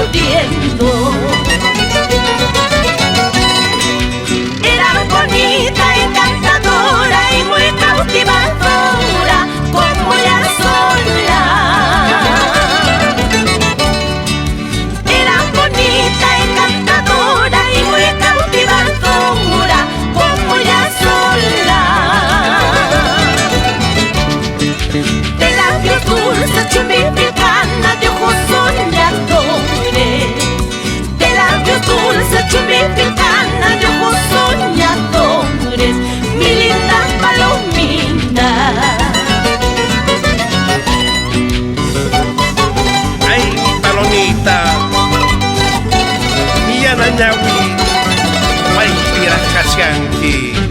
muriendo. Era bonita, encantadora y muy cautivadora, como ella sola. Era bonita, encantadora y muy cautivadora, como ella sola. De labios dulces, chumbificana, de ojos soñadores. De labios dulces, chumbificana, de ojos soñadores, mi linda palomita. Ay, palomita, mi anañawi, may pirang kasyanki.